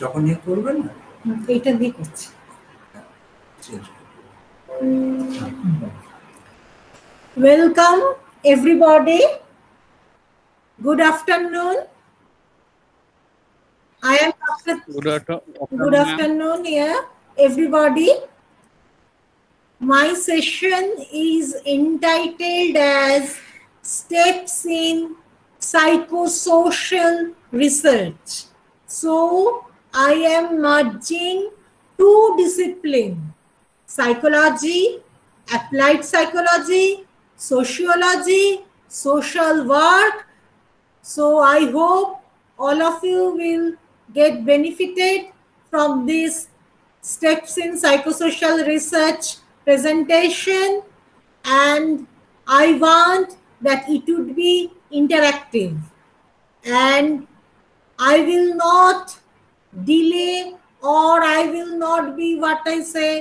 যখন করবেন না এটা দিয়ে করছি। Welcome everybody. Good afternoon. I am Good afternoon here, everybody. My session is entitled as Steps in Psychosocial Research. So I am merging two disciplines, psychology, applied psychology, sociology, social work. So I hope all of you will get benefited from this Steps in Psychosocial Research presentation, and I want that it would be interactive, and I will not delay, or I will not be what I say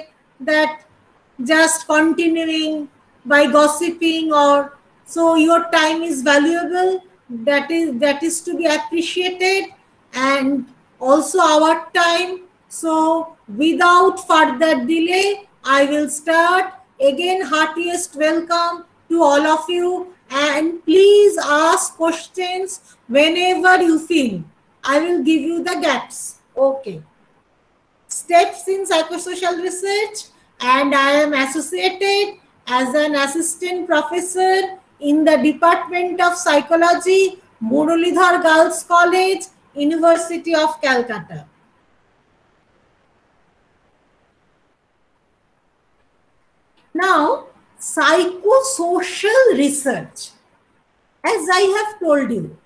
that just continuing by gossiping, or so your time is valuable, that is to be appreciated, and also our time. So without further delay, I will start. Again, heartiest welcome to all of you, and please ask questions whenever you feel. I will give you the gaps. Okay. Steps in Psychosocial Research, and I am associated as an assistant professor in the Department of Psychology, Muralidhar Girls College, University of Calcutta. Now, psychosocial research, as I have told you,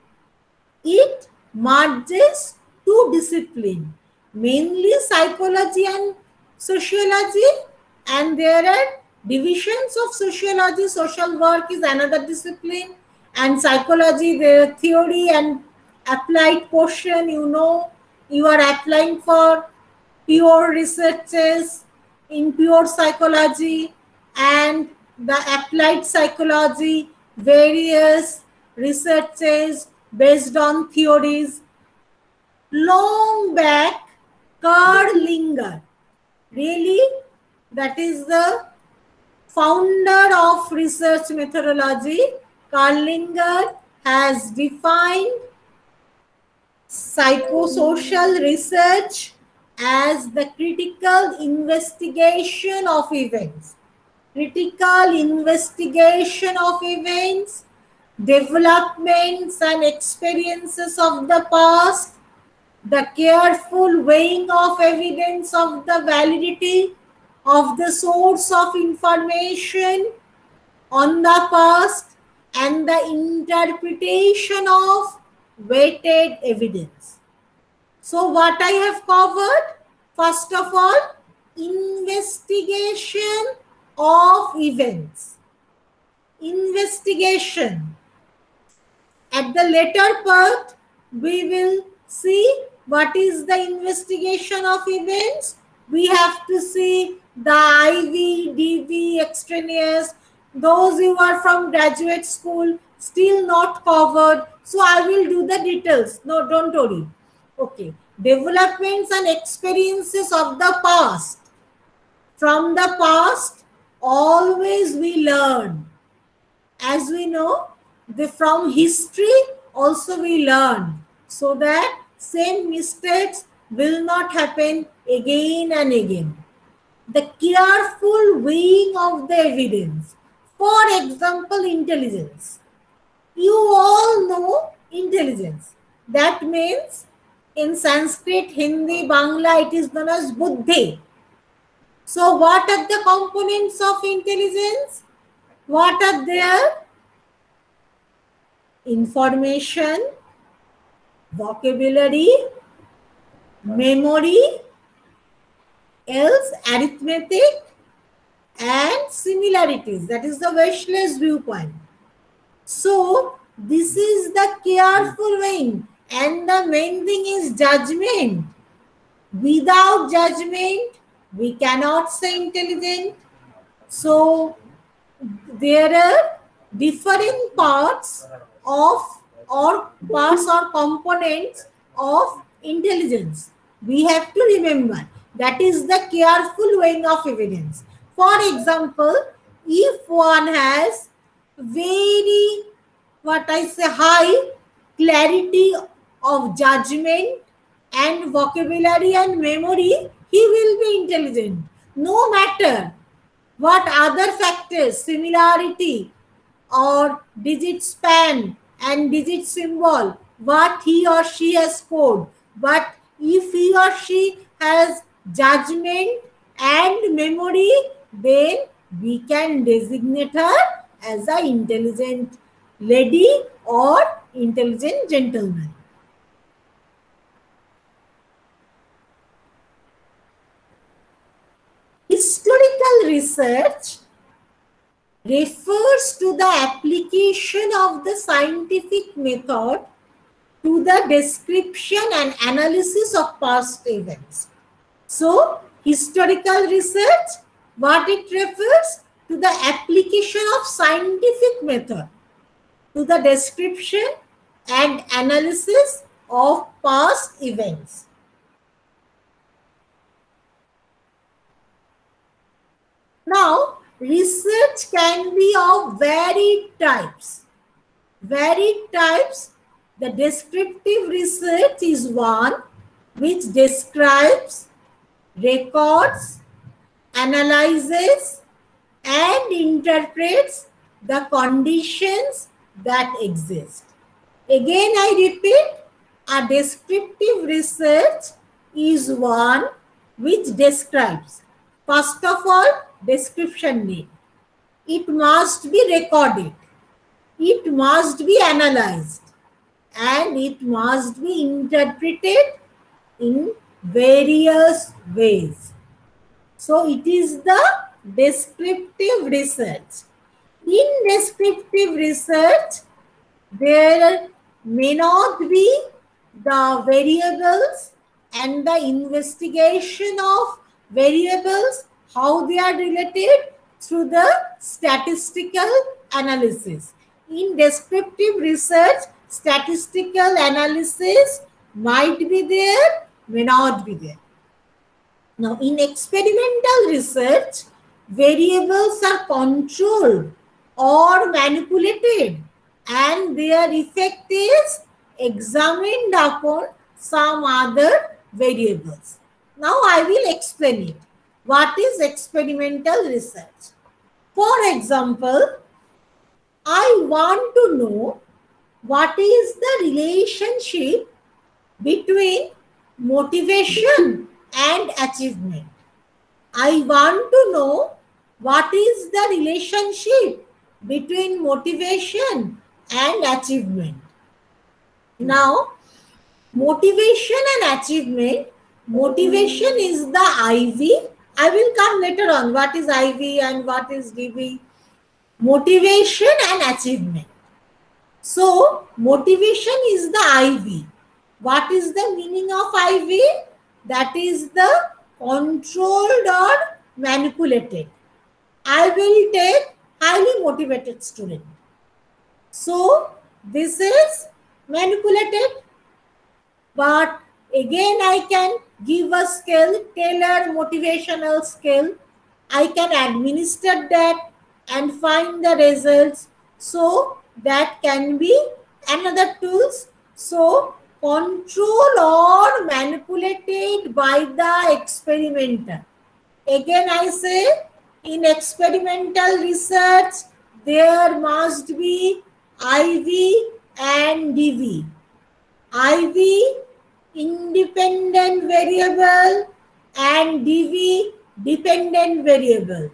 it merges two disciplines, mainly psychology and sociology, and there are divisions of sociology. Social work is another discipline, and psychology, the theory and applied portion. You know, you are applying for pure researches in pure psychology, and the applied psychology, various researches based on theories. Long back, Carl Linger, really, that is the founder of research methodology. Carl Linger has defined psychosocial research as the critical investigation of events. Critical investigation of events, developments and experiences of the past, the careful weighing of evidence of the validity of the source of information on the past, and the interpretation of weighted evidence. So what I have covered, first of all, investigation of events. Investigation. At the later part, we will see what is the investigation of events. We have to see the IV, DV, extraneous. Those who are from graduate school still not covered. So I will do the details. No, don't worry. Okay. Developments and experiences of the past. From the past, always we learn. As we know, from history also we learn, so that same mistakes will not happen again and again. The careful weighing of the evidence. For example, intelligence. You all know intelligence. That means in Sanskrit, Hindi, Bangla, it is known as buddhi. So what are the components of intelligence? What are there? Information, vocabulary, memory, else arithmetic, and similarities. That is the Wechsler's viewpoint. So this is the careful weighing, and the main thing is judgment. Without judgment, we cannot say intelligent. So there are different parts of or parts or components of intelligence. We have to remember that is the careful weighing of evidence. For example, if one has very, what I say, high clarity of judgment and vocabulary and memory, he will be intelligent. No matter what other factors, similarity or digit span and digit symbol, what he or she has scored. But if he or she has judgment and memory, then we can designate her as an intelligent lady or intelligent gentleman. Historical research refers to the application of the scientific method to the description and analysis of past events. So, historical research, what it refers to the application of scientific method to the description and analysis of past events. Now, research can be of varied types. Varied types. The descriptive research is one which describes, records, analyzes, and interprets the conditions that exist. Again, I repeat, a descriptive research is one which describes. First of all, description need. It must be recorded. It must be analyzed. And it must be interpreted in various ways. So, it is the descriptive research. In descriptive research, there may not be the variables and the investigation of variables, how they are related through the statistical analysis. In descriptive research, statistical analysis might be there, may not be there. Now, in experimental research, variables are controlled or manipulated and their effect is examined upon some other variables. Now, I will explain it. What is experimental research? For example, I want to know what is the relationship between motivation and achievement. I want to know what is the relationship between motivation and achievement. Now, motivation and achievement, motivation is the IV. I will come later on what is IV and what is DV. Motivation and achievement. So, motivation is the IV. What is the meaning of IV? That is the controlled or manipulated. I will take highly motivated student. So, this is manipulated. But again, I can give a skill, tailored motivational skill. I can administer that and find the results. So, that can be another tools. So, control or manipulated by the experimenter. Again, I say in experimental research, there must be IV and DV. IV, independent variable, and DV, dependent variable.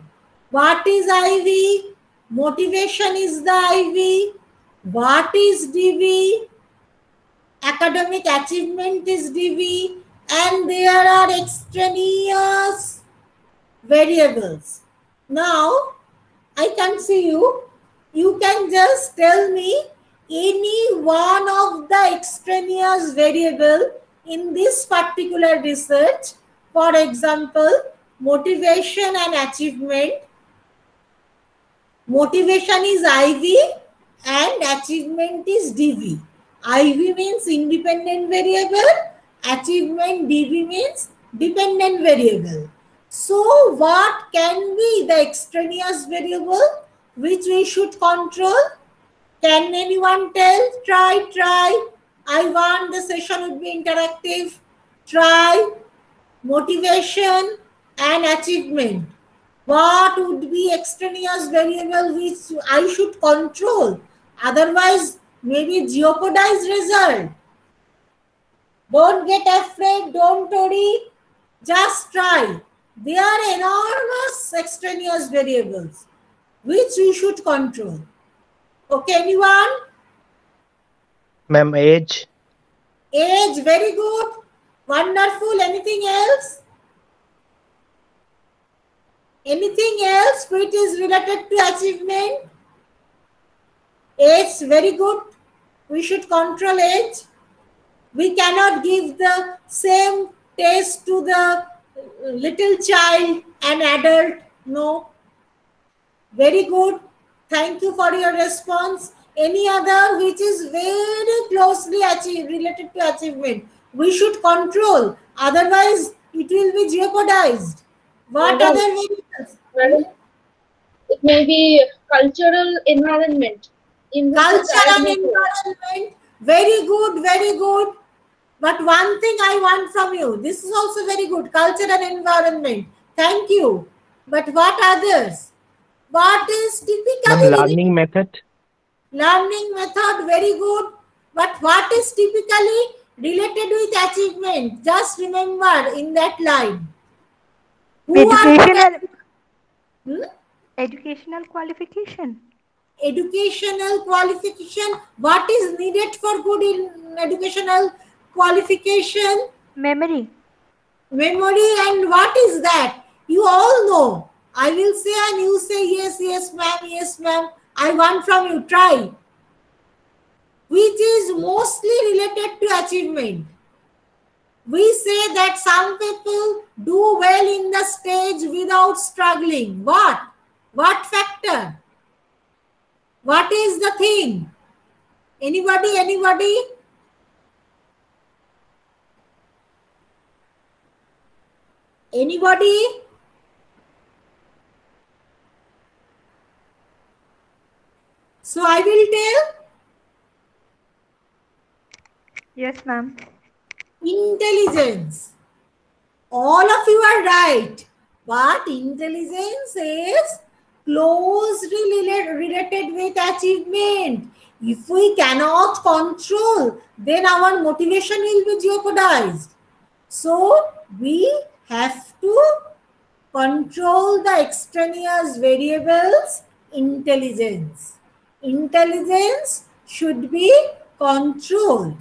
What is IV? Motivation is the IV. What is DV? Academic achievement is DV. And there are extraneous variables. Now, I can see you. You can just tell me any one of the extraneous variable in this particular research, for example, motivation and achievement. Motivation is IV and achievement is DV. IV means independent variable, achievement DV means dependent variable. So what can be the extraneous variable which we should control? Can anyone tell? Try. I want the session would be interactive. Try motivation and achievement. What would be extraneous variable which I should control? Otherwise, maybe jeopardize result. Don't get afraid, don't worry, just try. There are enormous extraneous variables which we should control. Okay, anyone? Ma'am, age. Age, very good. Wonderful. Anything else? Anything else which is related to achievement? Age, very good. We should control age. We cannot give the same taste to the little child and adult. No. Very good. Thank you for your response. Any other which is very closely related to achievement? We should control. Otherwise, it will be jeopardized. What Madam, other variables? Madam, it may be cultural environment. Culture and environment. Very good, very good. But one thing I want from you. This is also very good. Culture and environment. Thank you. But what others? What is typically Learning method. Learning method, very good. But what is typically related with achievement? Just remember in that line. Educational qualification. Educational qualification. What is needed for good in educational qualification? Memory. Memory, and what is that? You all know. I will say and you say yes ma'am, yes ma'am. I want from you, try. Which is mostly related to achievement. We say that some people do well in the stage without struggling. What? What factor? What is the thing? Anybody? Anybody? So I will tell. Yes, ma'am. Intelligence. All of you are right. But intelligence is closely related with achievement. If we cannot control, then our motivation will be jeopardized. So we have to control the extraneous variables. Intelligence. Intelligence should be controlled.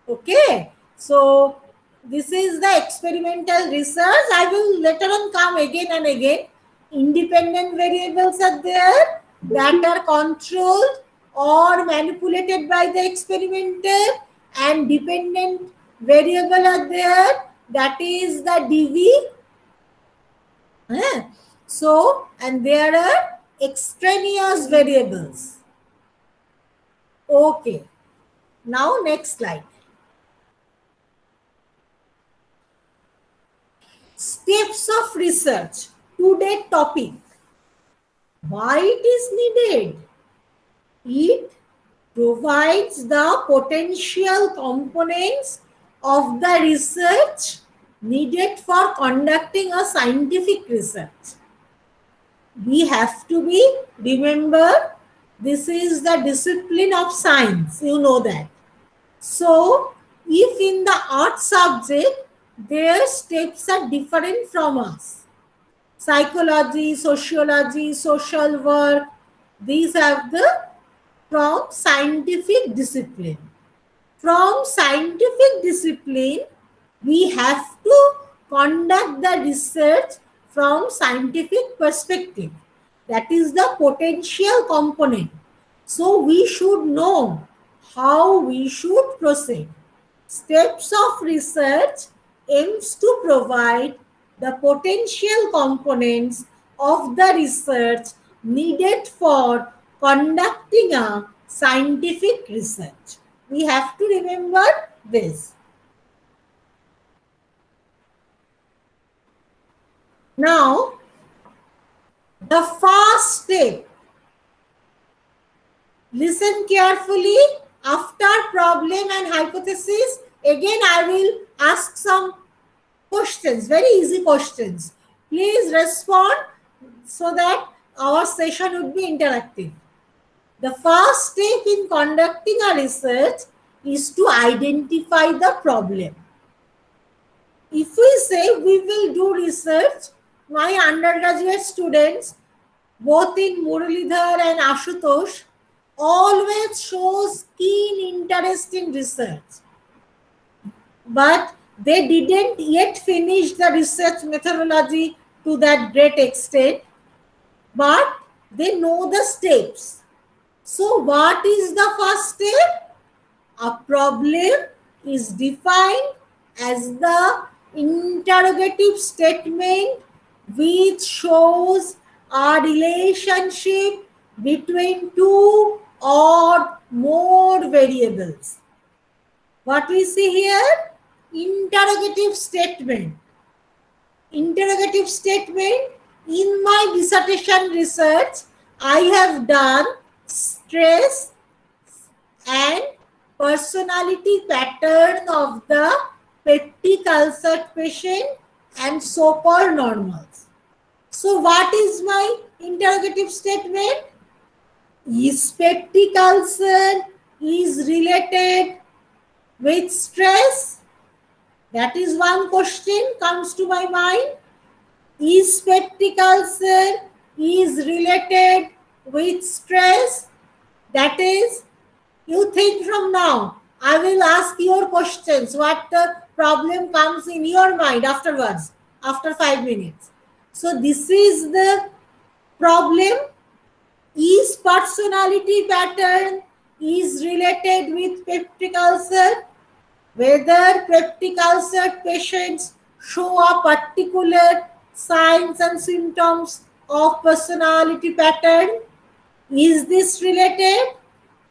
Okay. So this is the experimental research. I will later on come again and again. Independent variables are there that are controlled or manipulated by the experimenter, and dependent variable are there, that is the DV. So, and there are extraneous variables. Okay. Now next slide. Steps of research. Today's topic. Why it is needed? It provides the potential components of the research needed for conducting a scientific research. We have to remember, this is the discipline of science, you know that. So, if in the art subject, their steps are different from us. Psychology, sociology, social work, these are from scientific discipline. From scientific discipline, we have to conduct the research from scientific perspective. That is the potential component. So we should know how we should proceed. Steps of research aims to provide the potential components of the research needed for conducting a scientific research. We have to remember this. Now, the first step. Listen carefully. After problem and hypothesis, again I will ask some questions, very easy questions. Please respond so that our session would be interactive. The first step in conducting a research is to identify the problem. If we say we will do research, my undergraduate students, both in Muralidhar and Ashutosh, always shows keen interest in research. But they didn't yet finish the research methodology to that great extent, but they know the steps. So what is the first step? A problem is defined as the interrogative statement which shows a relationship between two or more variables. What we see here? Interrogative statement. Interrogative statement. In my dissertation research, I have done stress and personality pattern of the peptic ulcer patient and so-called normals. So what is my interrogative statement? Is peptic ulcer is related with stress? That is one question comes to my mind. Is peptic ulcer is related with stress? That is, you think from now. I will ask your questions. What the problem comes in your mind afterwards, after 5 minutes. So this is the problem. Is personality pattern is related with peptic ulcer? Whether peptic ulcer patients show a particular signs and symptoms of personality pattern? Is this related?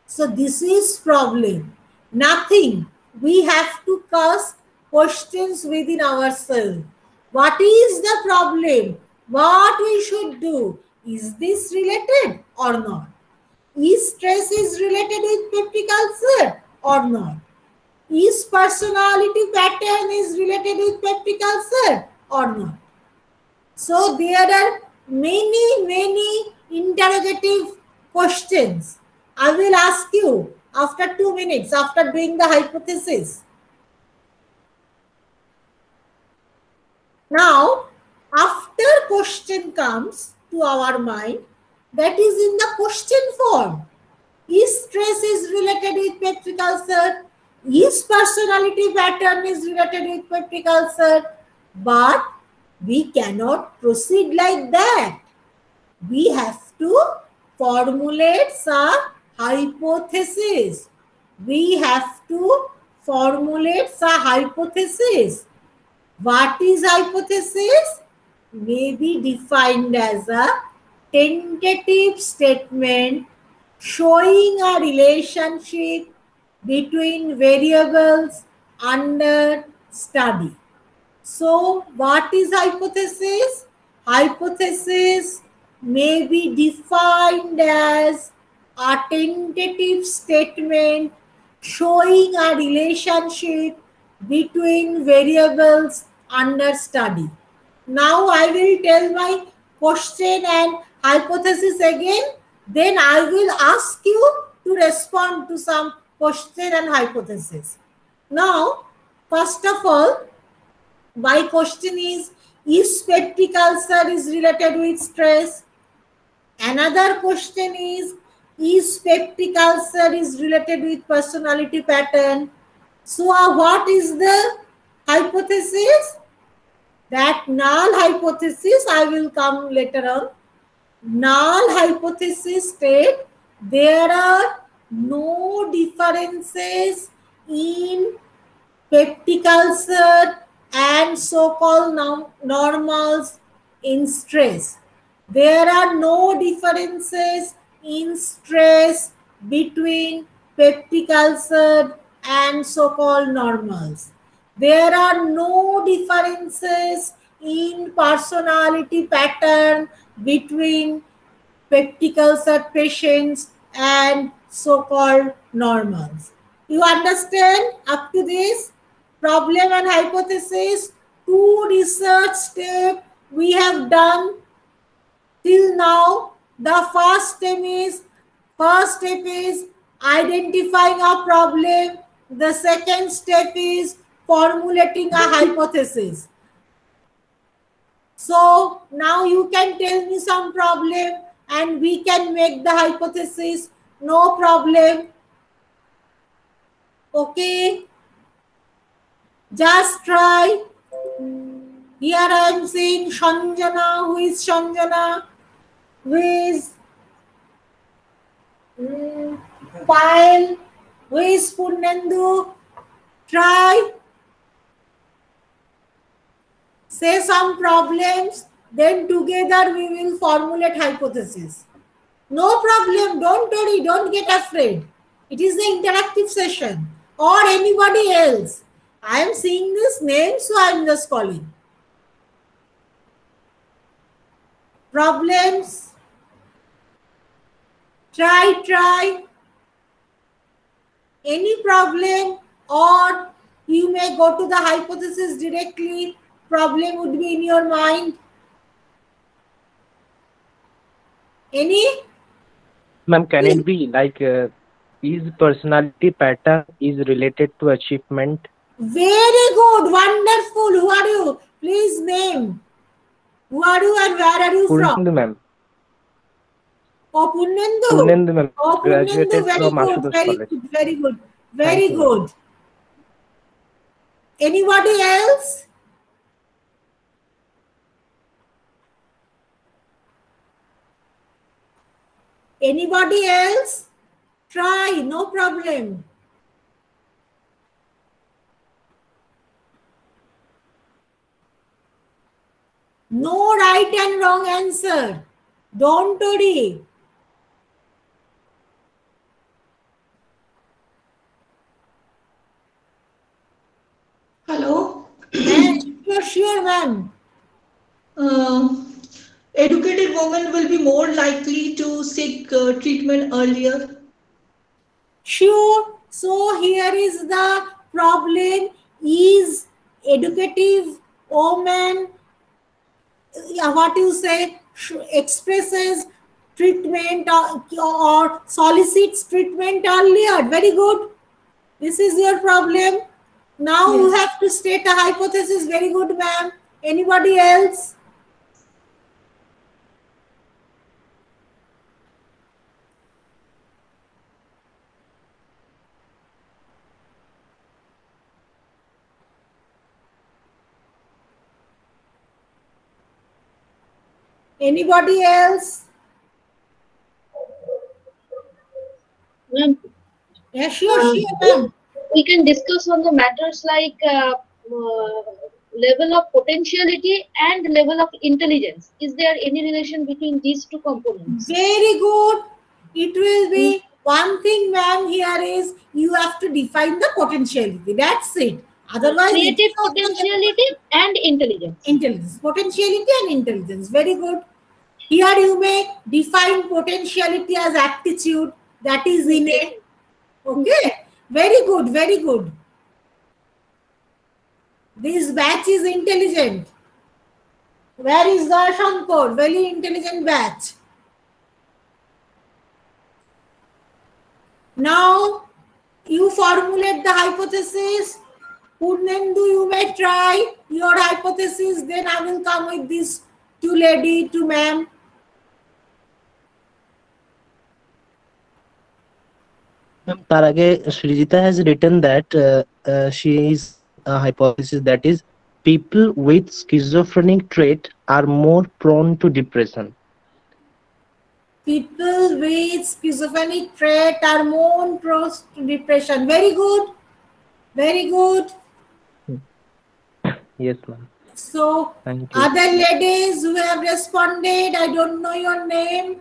So this is problem. Nothing. We have to ask questions within ourselves. What is the problem? What we should do? Is this related or not? Is stress is related with peptic ulcer or not? Is personality pattern is related with peptic ulcer or not? So there are many interrogative questions. I will ask you after 2 minutes, after doing the hypothesis. Now, after question comes to our mind, that is in the question form. Is stress is related with peptic ulcer? Is personality pattern is related with peptic ulcer? But we cannot proceed like that. We have to formulate a hypothesis. We have to formulate a hypothesis. What is hypothesis? May be defined as a tentative statement showing a relationship between variables under study. So, what is hypothesis? Hypothesis may be defined as a tentative statement showing a relationship between variables under study. Now I will tell my question and hypothesis again. Then I will ask you to respond to some question and hypothesis. Now, first of all, my question is peptic ulcer is related with stress? Another question is peptic ulcer is related with personality pattern? So what is the hypothesis? That null hypothesis, I will come later on. Null hypothesis state there are no differences in peptic ulcer and so-called normals in stress. There are no differences in stress between peptic ulcer and so-called normals. There are no differences in personality pattern between peptic ulcer patients and so-called normals. You understand up to this? Problem and hypothesis, 2 research steps we have done till now. The first step is identifying a problem. The second step is formulating a hypothesis. So now you can tell me some problem and we can make the hypothesis. No problem. Okay. Just try. Here I am seeing Shanjana. Who is Shanjana? Who is Payal? Who is Purnendu? Try. Say some problems, then together we will formulate hypothesis. No problem, don't worry, don't get afraid. It is the interactive session. Or anybody else. I am seeing this name, so I am just calling. Problems. Try. Any problem, or you may go to the hypothesis directly. Problem would be in your mind. Any? Ma'am, can it be like is personality pattern is related to achievement? Very good, wonderful. Who are you? Please name. Who are you and where are you from? Purnendu, ma'am. Oh, Purnendu. Purnendu, ma'am. Oh, Graduated very from good, Ashutosh very College. good, very good, very Thank you. good. Anybody else? Anybody else? Try, no problem. No right and wrong answer. Don't worry. Hello. Sure, ma'am. Educated women will be more likely to seek treatment earlier. Sure. So here is the problem. Is educative woman, what you say, expresses treatment or solicits treatment earlier. Very good. This is your problem. Now you have to state a hypothesis. Very good, ma'am. Anybody else? Anybody else? Ma'am, Yeah, sure, ma'am. we can discuss on the matters like level of potentiality and level of intelligence. Is there any relation between these two components? Very good. It will be one thing, ma'am, here is you have to define the potentiality. That's it. Otherwise, Creative potentiality and intelligence. Intelligence. Potentiality and intelligence. Very good. Here you may define potentiality as aptitude, that is innate. Okay. Very good. Very good. This batch is intelligent. Where is the Shankar? Very intelligent batch. Now you formulate the hypothesis. Purnendu, you may try your hypothesis. Then I will come with this to lady, to ma'am. তার আগে Srijita has written that she is a hypothesis that is people with schizophrenic trait are more prone to depression. People with schizophrenic trait are more prone to depression. Very good. Very good. Yes, ma'am. So, Thank you. other ladies who have responded, I don't know your name.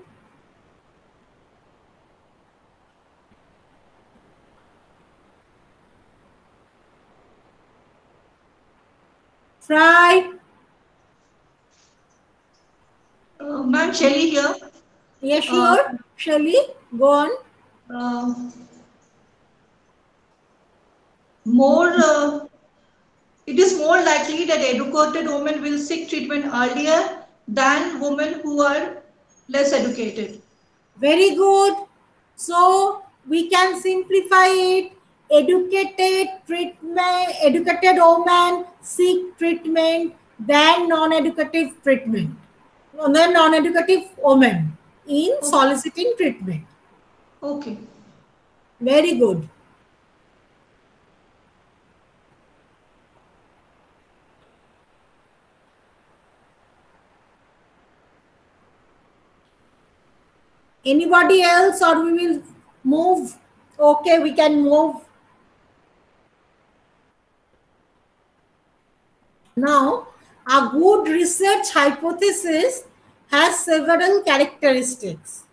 Try. Ma'am, Shelly here. Yes, Uh, sure. Shelly, go on. uh, more It is more likely that educated women will seek treatment earlier than women who are less educated. Very good. So we can simplify it. Educated women seek treatment than non-educative treatment. Non-educative women in Okay. soliciting treatment. Okay. Very good. Anybody else, or we will move? Okay, we can move. Now, a good research hypothesis has several characteristics.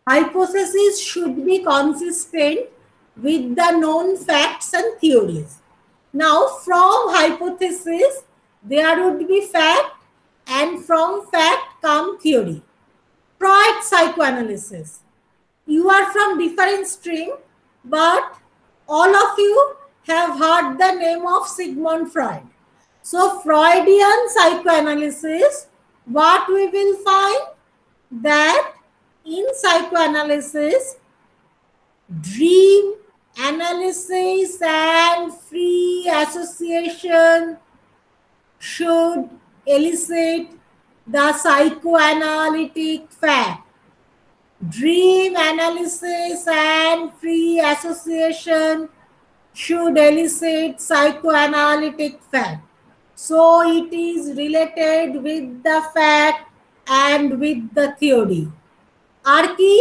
Hypotheses should be consistent with the known facts and theories. Now, from hypothesis, there would be fact, and from fact come theory. Freud psychoanalysis. You are from different stream, but all of you have heard the name of Sigmund Freud. So, Freudian psychoanalysis, what we will find? That in psychoanalysis, dream analysis and free association should elicit the psychoanalytic fact. Dream analysis and free association should elicit psychoanalytic fact. So it is related with the fact and with the theory. Arki,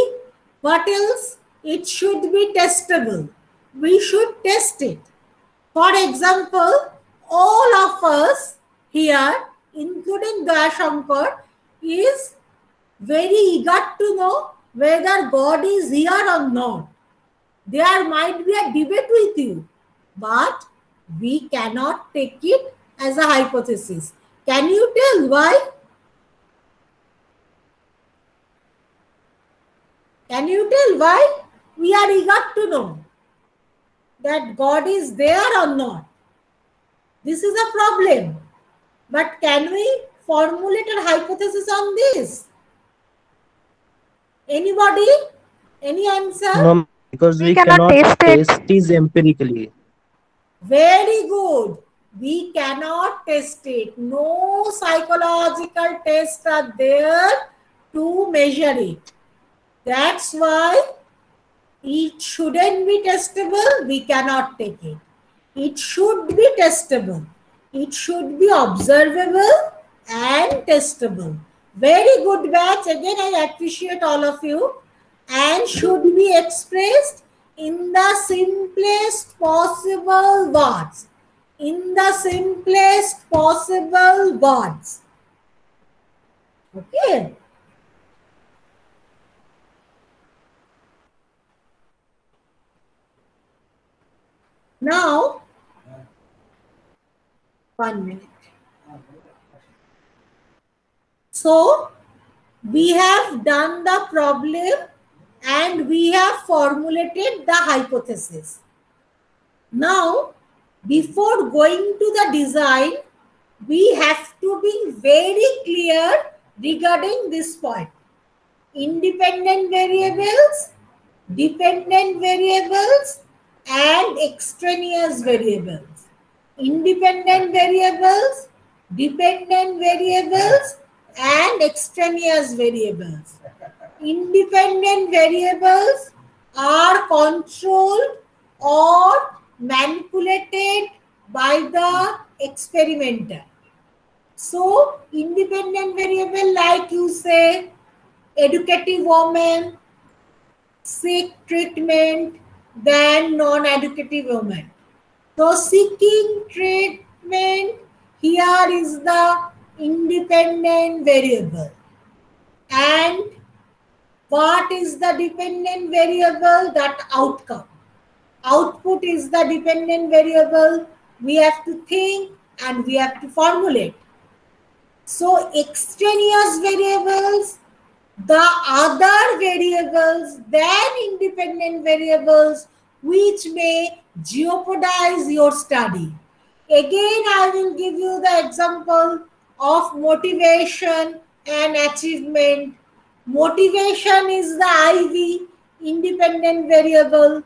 what else? It should be testable. We should test it. For example, all of us here, including Dashankar, is very eager to know whether God is here or not. There might be a debate with you, but we cannot take it as a hypothesis. Can you tell why? Can you tell why? We are eager to know that God is there or not. This is a problem. But can we formulate a hypothesis on this? Anybody? Any answer? No, because We we cannot cannot taste it. test it empirically. Very good. We cannot test it. No psychological tests are there to measure it. That's why it shouldn't be testable. We cannot take it. It should be testable. It should be observable and testable. Very good batch. Again, I appreciate all of you. And should be expressed in the simplest possible words. In the simplest possible words. Okay. Now, 1 minute. So, we have done the problem and we have formulated the hypothesis. Now, before going to the design, we have to be very clear regarding this point. Independent variables, dependent variables, and extraneous variables. Independent variables, dependent variables, and extraneous variables. Independent variables are controlled or manipulated by the experimenter. So independent variable, like you say, educative woman seek treatment than non-educative woman. So seeking treatment here is the independent variable. And what is the dependent variable? That outcome. Output is the dependent variable. We have to think and we have to formulate. So extraneous variables, the other variables than independent variables which may jeopardize your study. Again, I will give you the example of motivation and achievement. Motivation is the IV, independent variable,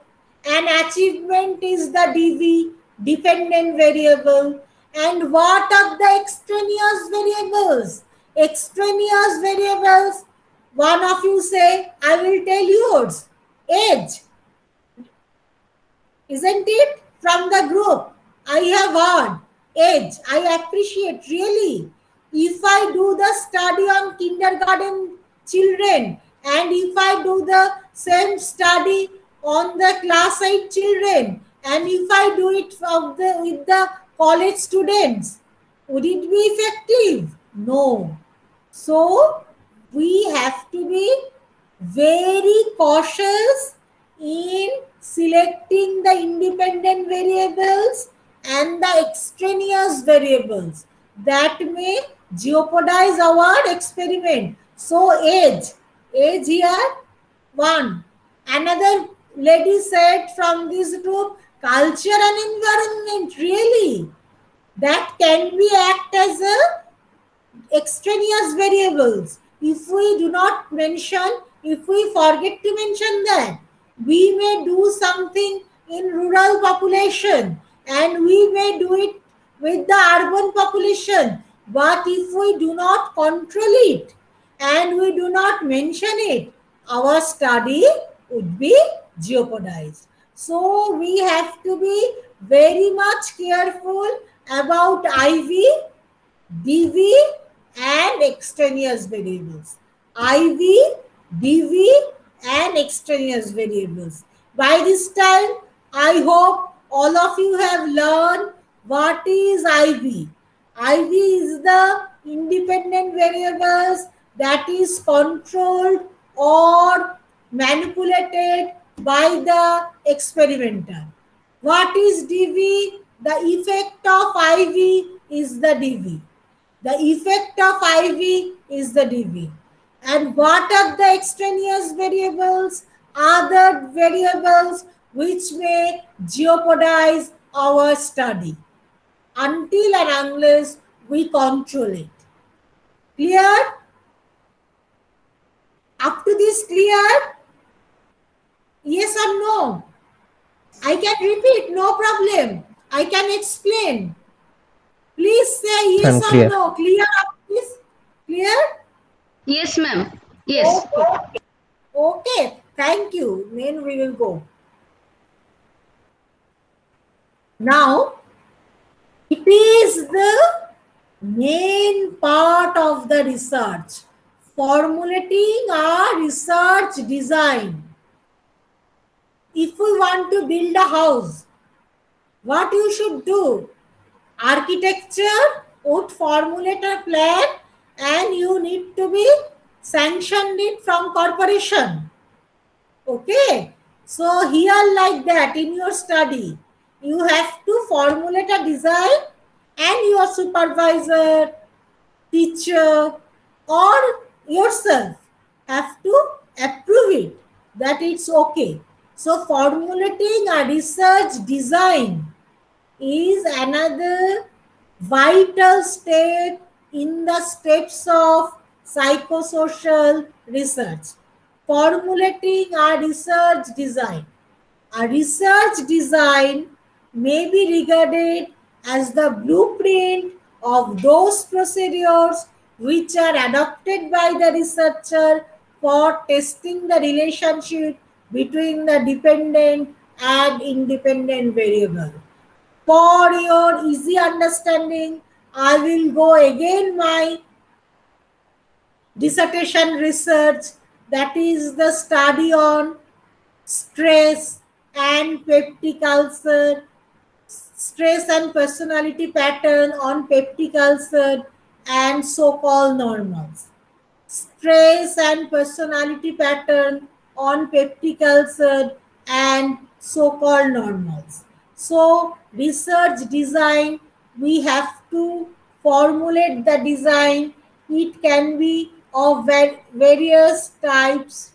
and achievement is the DV, dependent variable. And what are the extraneous variables? Extraneous variables, one of you say, I will tell yours, age. Isn't it? From the group, I have heard age. I appreciate really. If I do the study on kindergarten children and if I do the same study on the class 8 children and if I do it with the college students, would it be effective? No. So we have to be very cautious in selecting the independent variables and the extraneous variables that may jeopardize our experiment. So age here, one. Another lady said from this group, culture and environment, really, that can be act as a extraneous variables. If we do not mention, if we forget to mention that, we may do something in rural population and we may do it with the urban population. But if we do not control it and we do not mention it, our study would be jeopardized. So we have to be very much careful about IV, DV and extraneous variables. IV, DV and extraneous variables. By this time, I hope all of you have learned what is IV. IV is the independent variables that is controlled or manipulated by the experimenter. What is DV? The effect of IV is the DV. The effect of IV is the DV. And what are the extraneous variables? Other variables which may jeopardize our study until and unless we control it. Clear? Up to this clear? Yes or no? I can repeat, no problem. I can explain. Please say yes or no. Clear up this? Clear? Yes, ma'am. Yes. Okay. Okay. Thank you. Then we will go. Now, it is the main part of the research. Formulating a research design. If we want to build a house, what you should do? Architecture would formulate a plan and you need to be sanctioned it from corporation. Okay. So here like that in your study, you have to formulate a design and your supervisor, teacher or yourself have to approve it that it's okay. So formulating a research design is another vital step in the steps of psychosocial research. Formulating a research design. A research design may be regarded as the blueprint of those procedures which are adopted by the researcher for testing the relationship between the dependent and independent variable. For your easy understanding, I will go again my dissertation research, that is the study on stress and peptic ulcer, stress and personality pattern on peptic ulcer and so-called normals. Stress and personality pattern on peptic ulcer and so-called normals. So research design, we have to formulate the design. It can be of various types.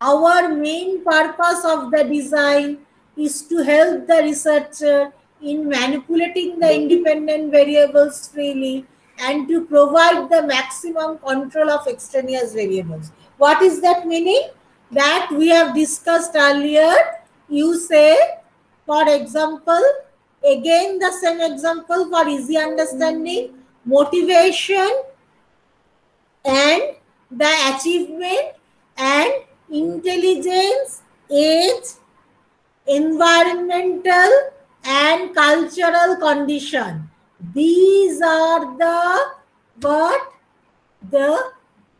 Our main purpose of the design is to help the researcher in manipulating the independent variables freely and to provide the maximum control of extraneous variables. What is that meaning? That we have discussed earlier. You say, for example, again the same example for easy understanding, motivation and the achievement and intelligence, age, environmental and cultural condition. These are the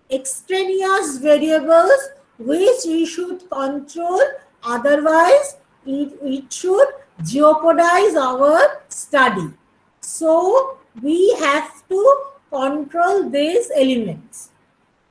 extraneous variables which we should control, otherwise it should jeopardize our study. So we have to control these elements.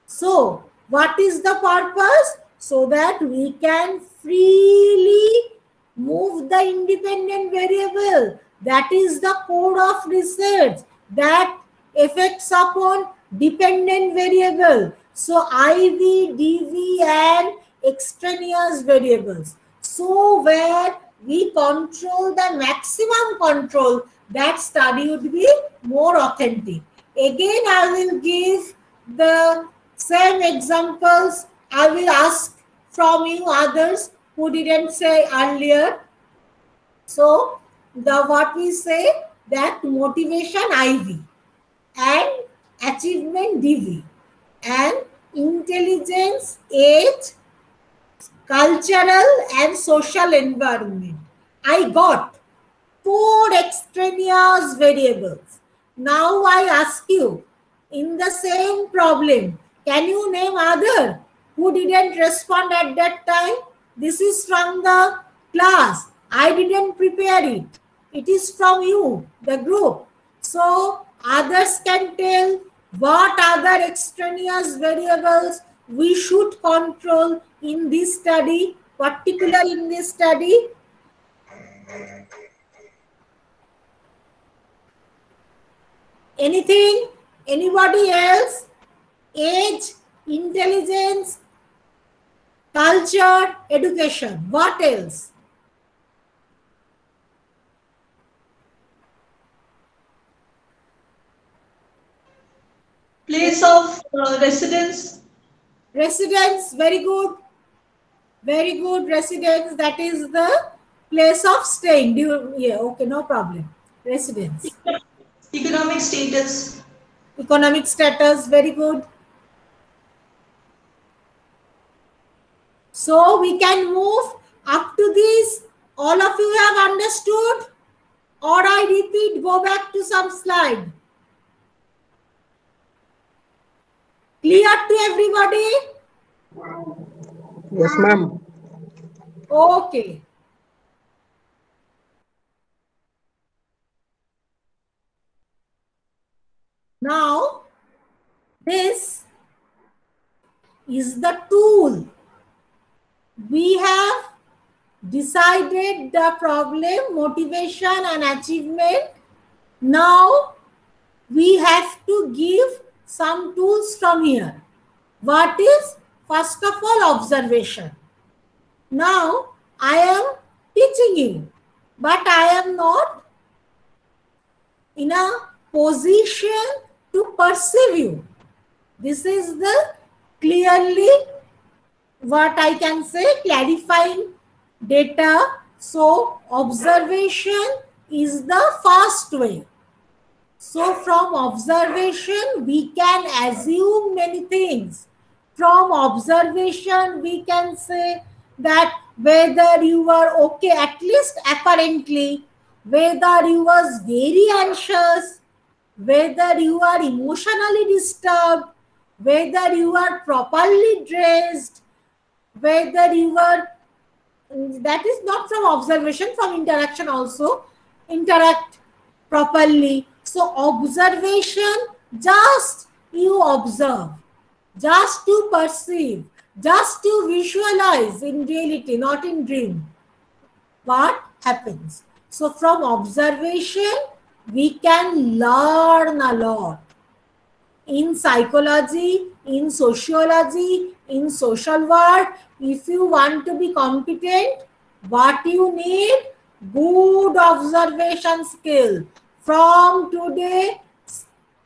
So what is the purpose? So that we can freely move the independent variable. That is the core of research, that affects upon dependent variable. So IV, DV and extraneous variables. So where we control the maximum control, that study would be more authentic. Again, I will give the same examples. I will ask from you others who didn't say earlier. So what we say, that motivation IV and achievement DV and intelligence, age, cultural and social environment. I got 4 extraneous variables. Now I ask you, in the same problem, can you name other who didn't respond at that time? This is from the class. I didn't prepare it. It is from you, the group. So others can tell what other extraneous variables we should control in this study, particularly in this study. Anything? Anybody else? Age, intelligence, culture, education. What else? Place of residence. Residence, very good. Very good, residence. That is the place of staying. Yeah, okay, no problem. Residence. Economic status. Economic status, very good. So we can move up to this. All of you have understood? Or I repeat, go back to some slide. Clear to everybody? Yes, ma'am. Okay. Now, this is the tool. We have decided the problem, motivation and achievement. Now, we have to give some tools from here. What is? First of all, observation. Now, I am teaching you, but I am not in a position to perceive you. This is the clearly what I can say, clarifying data. So observation is the first way. So from observation we can assume many things. From observation we can say that whether you were okay, at least apparently, whether you was very anxious, whether you are emotionally disturbed, whether you are properly dressed, whether you are, that is not from observation, from interaction also, interact properly. So observation, just you observe, just to perceive, just to visualize in reality, not in dream. What happens? So from observation, we can learn a lot. In psychology, in sociology, in social work, if you want to be competent, what you need? Good observation skill. From today,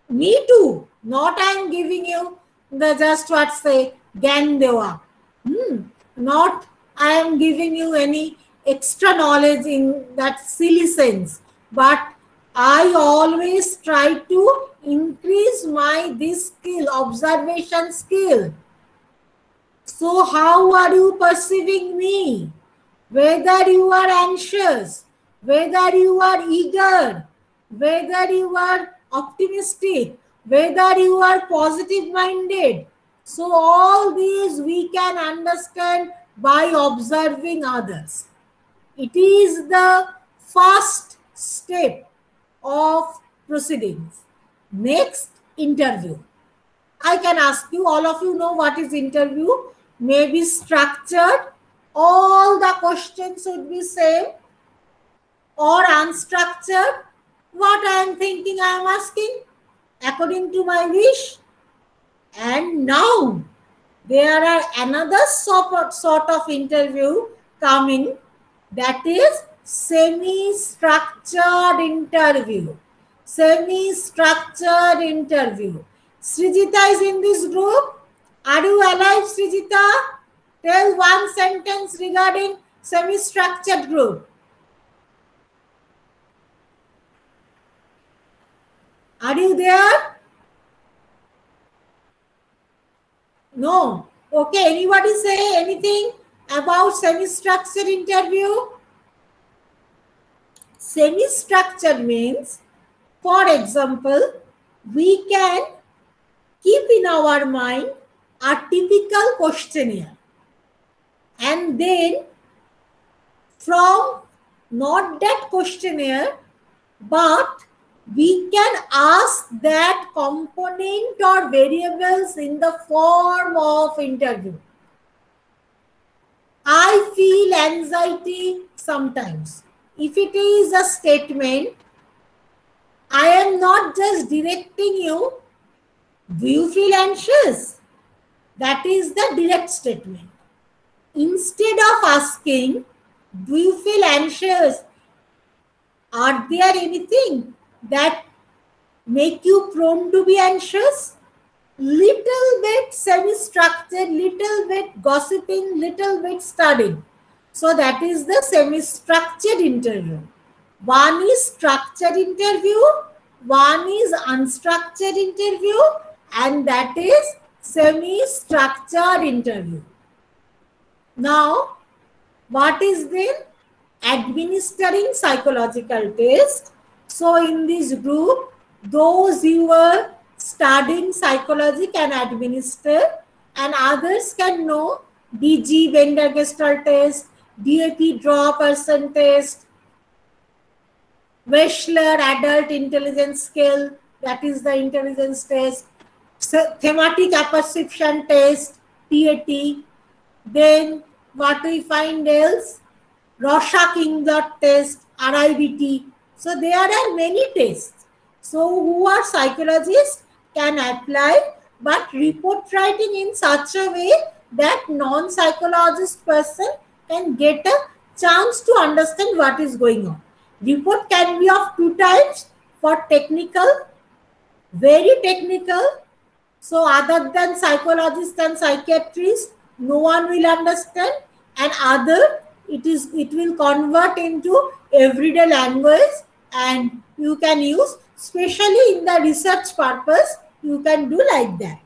me too. Not I am giving you the just what say, Gyan Dewa. Not I am giving you any extra knowledge in that silly sense. But I always try to increase my this skill, observation skill. So how are you perceiving me? Whether you are anxious, whether you are eager, whether you are optimistic, whether you are positive minded. So all these we can understand by observing others. It is the first step of proceedings. Next, interview. I can ask you, all of you know what is interview. Maybe structured, all the questions would be same, or unstructured. What I am thinking, I am asking according to my wish. And now there are another sort of interview coming, that is semi-structured interview. Semi-structured interview. Srijita is in this group. Are you alive, Srijita? Tell one sentence regarding semi-structured group. Are you there? No. Okay, anybody say anything about semi-structured interview? Semi-structured means, for example, we can keep in our mind a typical questionnaire, and then from not that questionnaire, but we can ask that component or variables in the form of interview. I feel anxiety sometimes. If it is a statement, I am not just directing you, do you feel anxious? That is the direct statement. Instead of asking, do you feel anxious? Are there anything that make you prone to be anxious? Little bit semi-structured, little bit gossiping, little bit studying. So that is the semi-structured interview. One is structured interview, one is unstructured interview, and that is semi-structured interview. Now, what is then? Administering psychological test. So in this group, those who are studying psychology can administer, and others can know DG, Bender-Gestalt test, DAP, draw person test, Wechsler adult intelligence scale, that is the intelligence test, thematic apperception test, TAT. Then what we find else? Rorschach-Inkblot test, RIBT. So there are many tests. So who are psychologists can apply, but report writing in such a way that non-psychologist person can get a chance to understand what is going on. Report can be of two types, for technical, very technical. So other than psychologists and psychiatrists, no one will understand, and other it will convert into everyday language, and you can use, especially in the research purpose, you can do like that.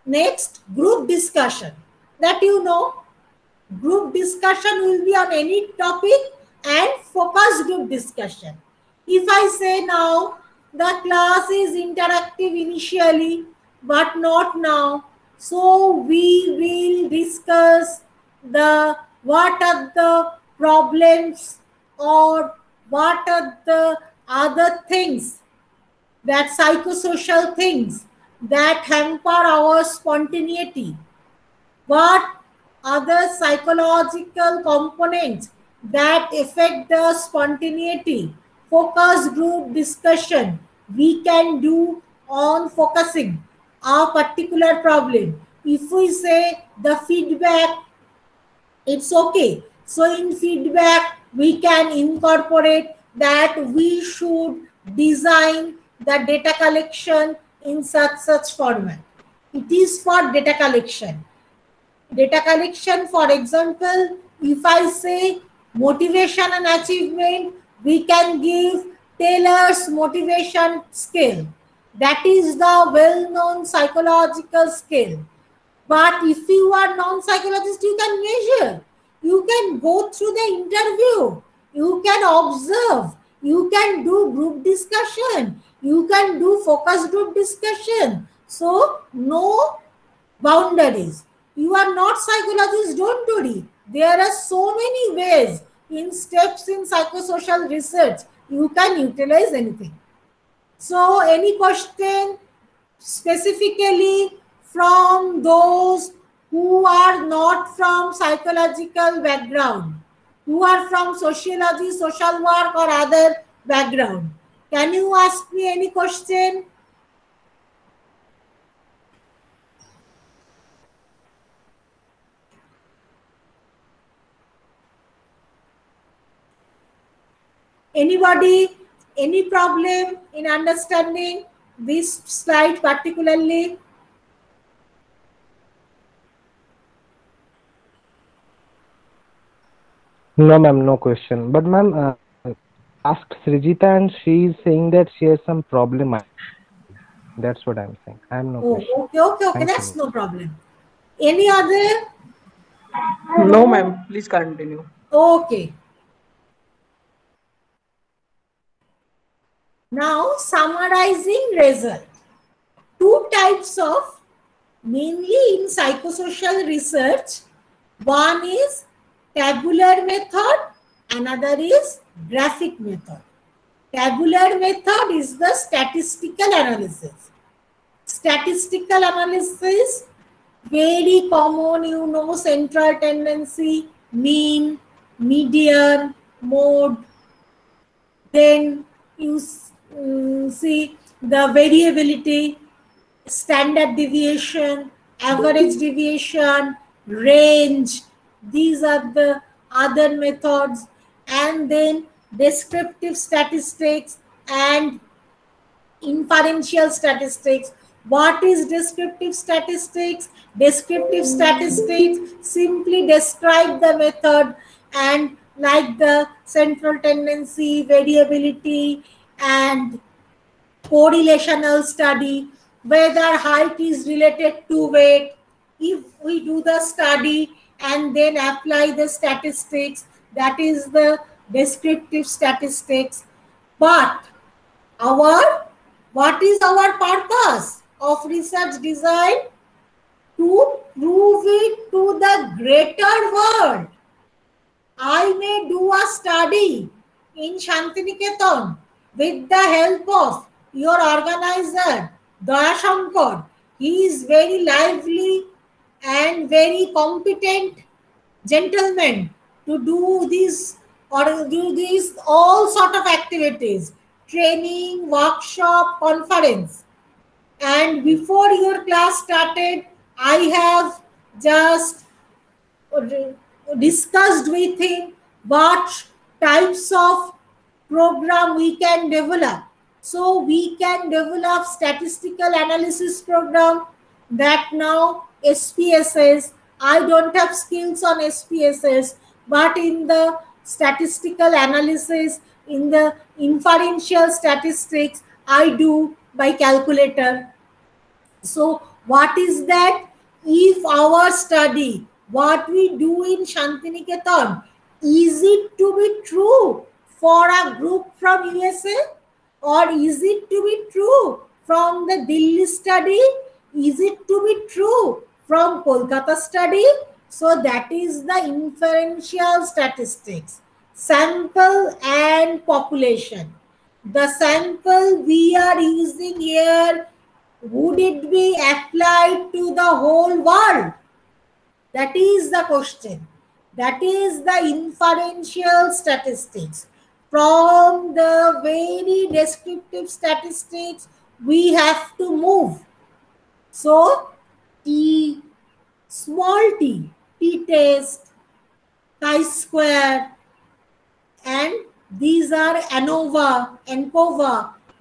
Next, group discussion. That you know, Group discussion will be on any topic and focus group discussion. If I say now the class is interactive initially but not now, so we will discuss the what are the problems or what are the other things, that psychosocial things that hamper our spontaneity. What other psychological components that affect the spontaneity? Focus group discussion we can do on focusing a particular problem. If we say the feedback, it's okay. So in feedback, we can incorporate that we should design the data collection in such format. It is for data collection. Data collection, for example, if I say motivation and achievement, we can give Taylor's motivation scale. That is the well-known psychological scale. But if you are non-psychologist, you can measure. You can go through the interview. You can observe. You can do group discussion. You can do focus group discussion. So, no boundaries. You are not psychologist, don't worry. There are so many ways in steps in psychosocial research. You can utilize anything. So, any question specifically from those who are not from psychological background, who are from sociology, social work or other background? Can you ask me any question? Anybody, any problem in understanding this slide particularly? No, ma'am, no question. But ma'am, asked Srijita and she is saying that she has some problem. That's what I'm saying. I have no question. Okay. Thank That's you. no problem. Any other? No, ma'am. Please continue. Okay. Now, summarizing result. Two types of, mainly in psychosocial research. One is tabular method, another is graphic method. Tabular method is the statistical analysis. Statistical analysis, very common, you know, central tendency, mean, median, mode. Then you see the variability, standard deviation, average deviation, range. These are the other methods. And then descriptive statistics and inferential statistics. What is descriptive statistics? Descriptive statistics simply describe the method, and like the central tendency, variability, and correlational study, whether height is related to weight. If we do the study and then apply the statistics, that is the descriptive statistics. But what is our purpose of research design? To prove it to the greater world. I may do a study in Shantiniketan with the help of your organizer, Daya Shankar. He is very lively and very competent gentleman to do these all sort of activities, training, workshop, conference. And before your class started, I have just discussed with him what types of program we can develop. So we can develop statistical analysis program that now SPSS. I don't have skills on SPSS, but in the statistical analysis, in the inferential statistics, I do by calculator. So what is that? If our study what we do in Shantiniketan, is it to be true for a group from USA? Or is it to be true from the Delhi study? Is it to be true from Kolkata study? So that is the inferential statistics, sample and population. The sample we are using here, would it be applied to the whole world? That is the question. That is the inferential statistics. From the very descriptive statistics, we have to move. So, T, small t, t-test, chi-square, and these are ANOVA.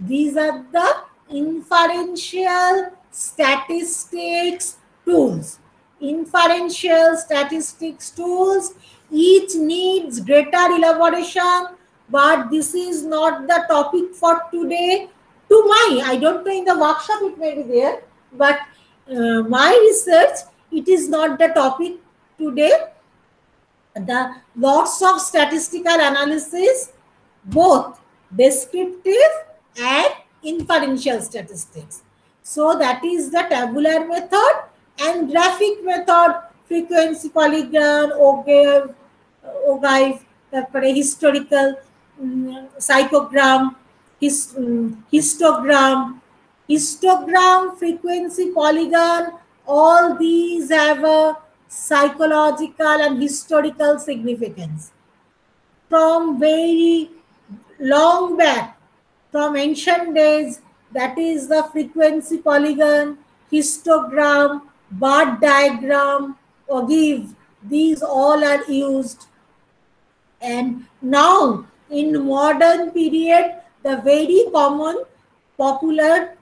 These are the inferential statistics tools. Inferential statistics tools, each needs greater elaboration, but this is not the topic for today. I don't know, in the workshop it may be there, but my research, it is not the topic today. The lots of statistical analysis, both descriptive and inferential statistics. So that is the tabular method and graphic method, frequency polygon, ogive, historical, psychogram, histogram, frequency polygon, all these have a psychological and historical significance. From very long back, from ancient days, that is the frequency polygon, histogram, bar diagram, ogive, these all are used. And now in modern period, the very common popular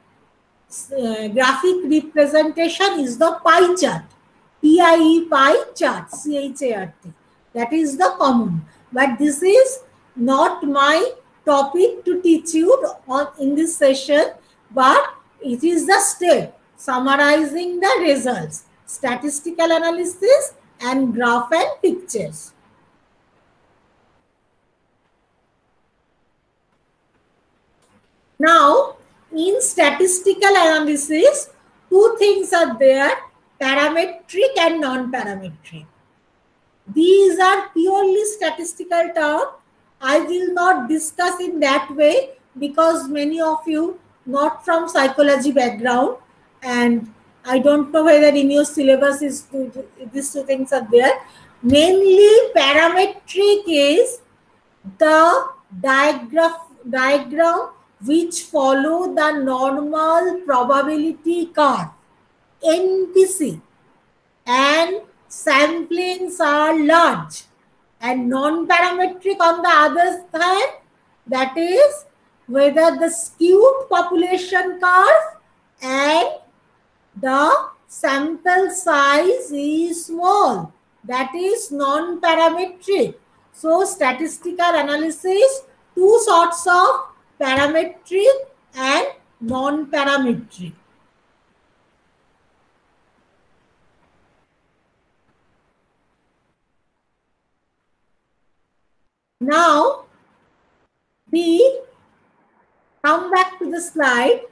graphic representation is the pie chart. PIE, pie chart, CHART. That is the common. But this is not my topic to teach you in this session, but it is the step summarizing the results, statistical analysis and graph and pictures. Now, in statistical analysis, two things are there, parametric and non-parametric. These are purely statistical terms. I will not discuss in that way because many of you not from psychology background, and I don't know whether in your syllabus is these two things are there. Mainly parametric is the diagram which follow the normal probability curve, NPC, and samplings are large. And non-parametric on the other hand, that is whether the skewed population curve and the sample size is small, that is non-parametric. So statistical analysis, two sorts of parametric and non-parametric. Now, we come back to the slide.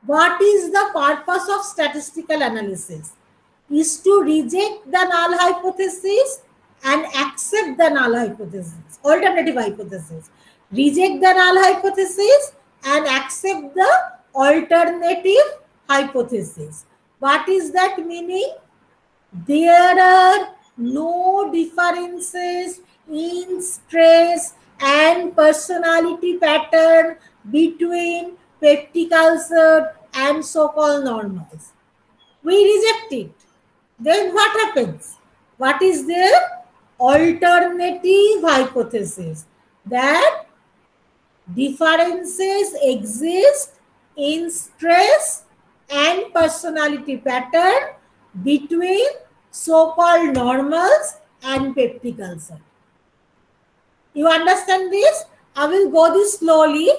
What is the purpose of statistical analysis? Is to reject the null hypothesis and accept the null hypothesis, alternative hypothesis. Reject the null hypothesis and accept the alternative hypothesis. What is that meaning? There are no differences in stress and personality pattern between peptic ulcer and so-called normals. We reject it. Then what happens? What is their alternative hypothesis? That differences exist in stress and personality pattern between so-called normals and peptic ulcer. You understand this? I will go this slowly.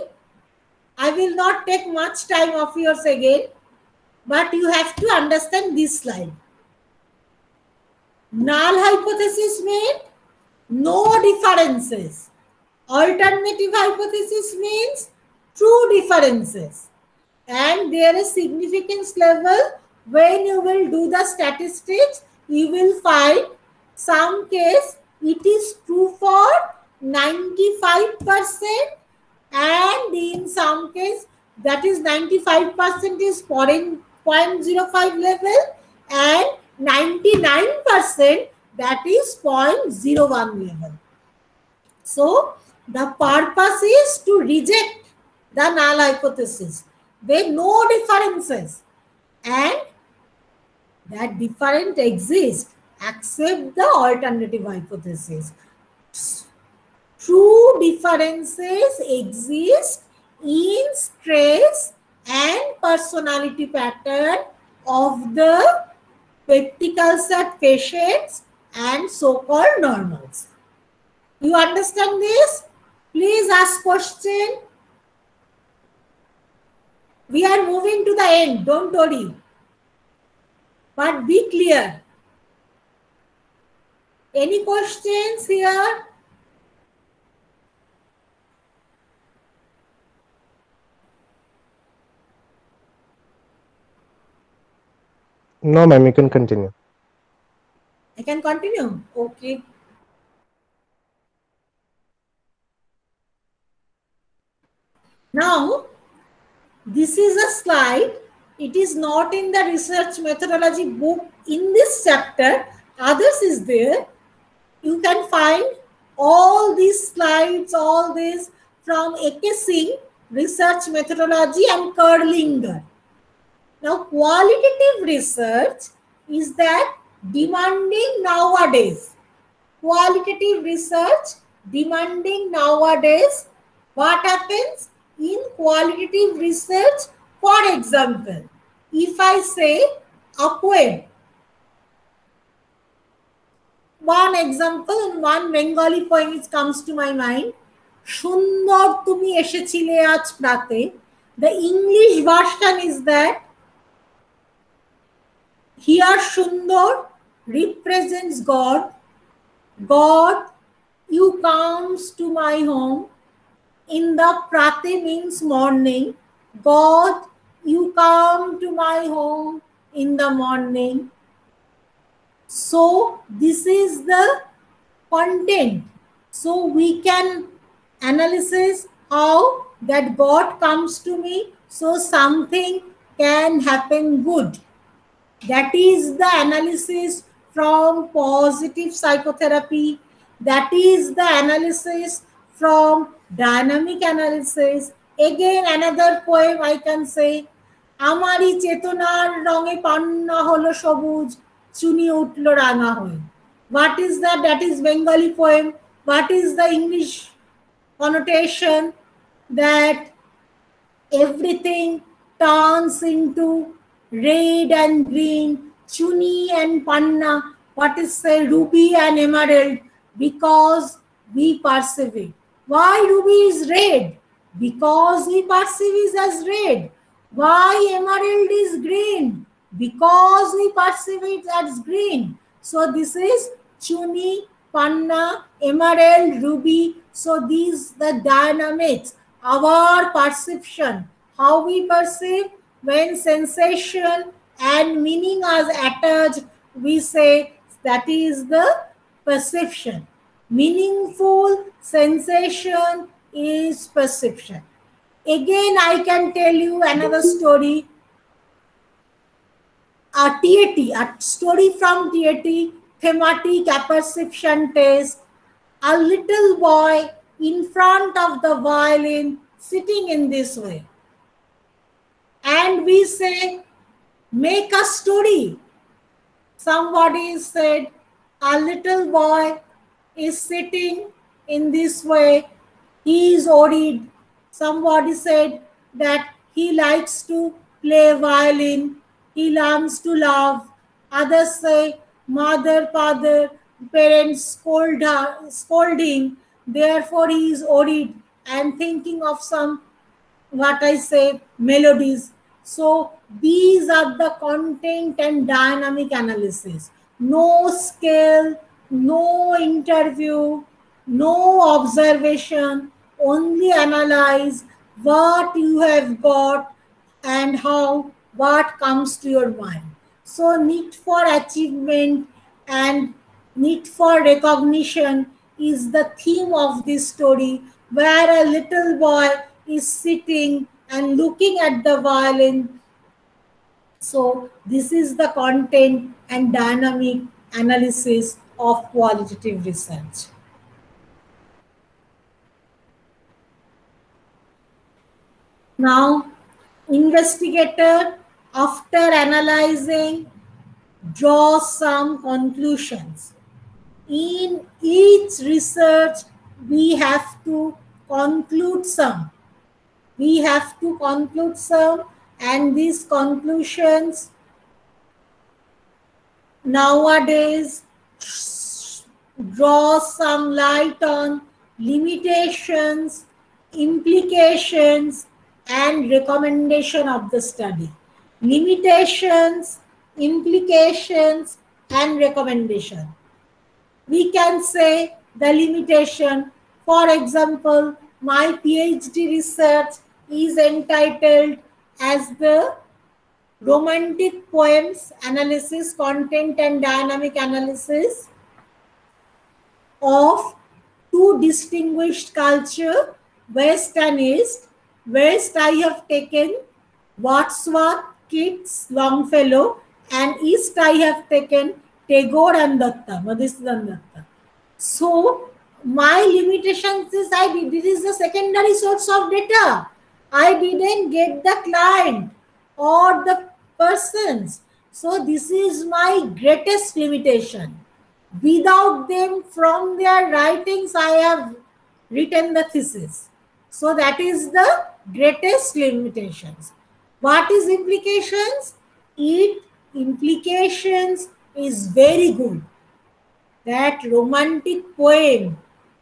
I will not take much time of yours again, but you have to understand this slide. Null hypothesis means no differences. Alternative hypothesis means true differences. And there is significance level. When you will do the statistics, you will find some case it is true for 95%, and in some case that is 95% is 0.05 level, and 99% that is 0.01 level. So the purpose is to reject the null hypothesis. There are no differences, and that difference exists except the alternative hypothesis. True differences exist in stress and personality pattern of the peptic ulcer patients and so-called normals. You understand this? Please ask question. We are moving to the end, don't worry. But be clear. Any questions here? No, ma'am, you can continue. I can continue. Okay. Now, this is a slide. It is not in the research methodology book in this chapter. Others is there. You can find all these slides, all this from A.K. Singh, Research Methodology, and Kurlinger. Now, qualitative research is that demanding nowadays. Qualitative research demanding nowadays. What happens in qualitative research? For example, if I say a poem, one example, one Bengali poem which comes to my mind, Sundor tumi এসেছিলে আজ প্রাতে. The English version is that here Sundor represents God. God, you comes to my home. In the prate means morning. God, you come to my home in the morning. So this is the content. So we can analyze how that God comes to me, so something can happen good. That is the analysis from positive psychotherapy. That is the analysis from dynamic analysis. Again, another poem I can say, Amari Chetonar Ronge Panna Holo Shobuj, Chuni Utlo Ranga Hoy. What is that? That is Bengali poem. What is the English connotation? That everything turns into red and green, chuni and panna, what is say ruby and emerald, because we perceive it. Why ruby is red? Because we perceive it as red. Why emerald is green? Because we perceive it as green. So this is chuni, panna, emerald, ruby. So these the dynamics, our perception, how we perceive. When sensation and meaning are attached, we say that is the perception. Meaningful sensation is perception. Again, I can tell you another story. A TAT, a story from TAT, thematic apperception test. A little boy in front of the violin sitting in this way. And we say, make a story. Somebody said, a little boy is sitting in this way. He is worried. Somebody said that he likes to play violin. He learns to love. Others say, mother, father, parents scold him. Therefore, he is worried and thinking of some, what I say, melodies. So these are the content and dynamic analysis. no skill, no interview, no observation, only analyze what you have got and how what comes to your mind. So need for achievement and need for recognition is the theme of this story, where a little boy is sitting and looking at the violin. So this is the content and dynamic analysis of qualitative research. Now, investigator, after analyzing, draw some conclusions. In each research, we have to conclude some. We have to conclude some, and these conclusions nowadays draw some light on limitations, implications, and recommendation of the study. Limitations, implications, and recommendation. We can say the limitation. For example, my PhD research is entitled as the Romantic Poems Analysis, Content and Dynamic Analysis of two distinguished culture, West and East. West I have taken Wordsworth, Keats, Longfellow, and East I have taken Tagore and Datta, Madhusudan Datta. So my limitations is this is the secondary source of data. I didn't get the client or the persons. So this is my greatest limitation. Without them, from their writings, I have written the thesis. So that is the greatest limitations. What is implications? Implications is very good. That romantic poem,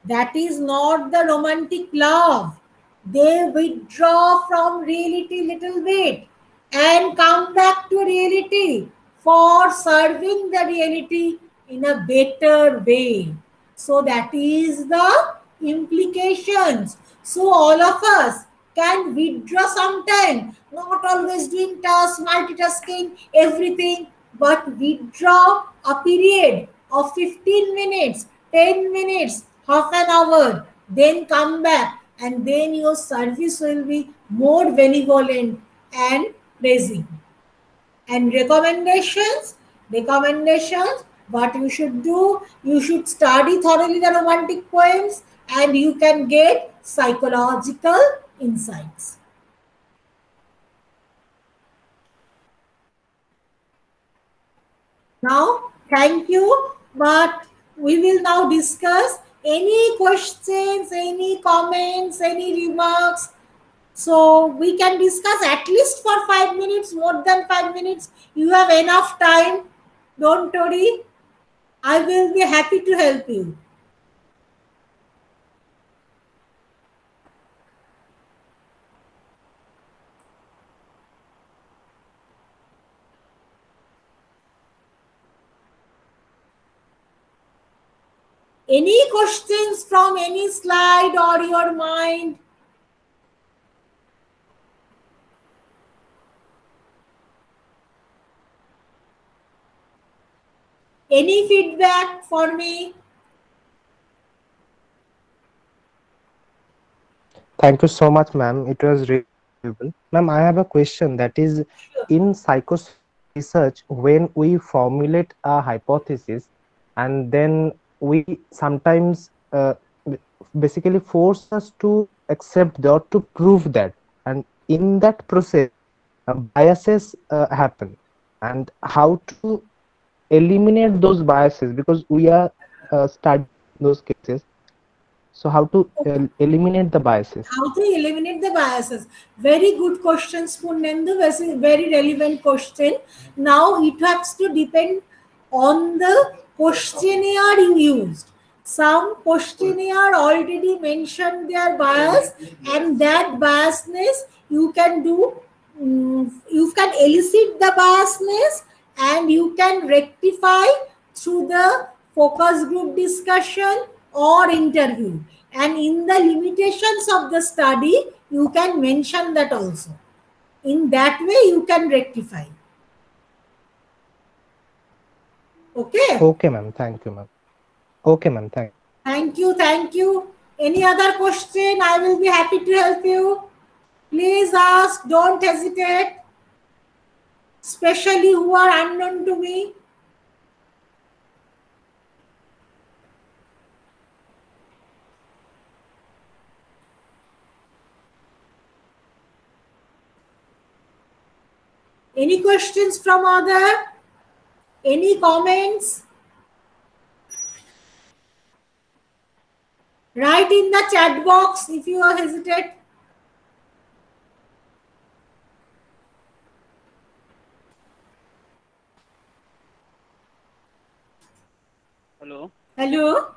that is not the romantic love. They withdraw from reality little bit and come back to reality for serving the reality in a better way. So that is the implications. So all of us can withdraw sometime, not always doing tasks, multitasking, everything, but withdraw a period of 15 minutes, 10 minutes, half an hour, then come back, and then your service will be more benevolent and praising. And recommendations, what you should do, you should study thoroughly the romantic poems and you can get psychological insights. Now, thank you, but we will now discuss any questions, any comments, any remarks. So we can discuss at least for 5 minutes, more than 5 minutes. You have enough time. Don't worry. I will be happy to help you. Any questions from any slide or your mind? Any feedback for me? Thank you so much, ma'am. It was really valuable. Ma'am, I have a question that is, in psychosocial research, when we formulate a hypothesis and then we sometimes basically force us to accept or to prove that, and in that process biases happen, and how to eliminate those biases, because we are studying those cases. So how to eliminate the biases? How to eliminate the biases? Very good question, Purnendu. Very relevant question. Now it has to depend on the questionnaire you used. Some questionnaire already mentioned their bias, and that biasness you can do. You can elicit the biasness, and you can rectify through the focus group discussion or interview. And in the limitations of the study, you can mention that also. In that way, you can rectify. Okay? Okay, ma'am. Thank you, ma'am. Okay, ma'am. Thank Thank you, thank you. Any other question? I will be happy to help you. Please ask, don't hesitate. Especially who are unknown to me. Any questions from other? Any comments? Write in the chat box if you are hesitate. Hello. Hello.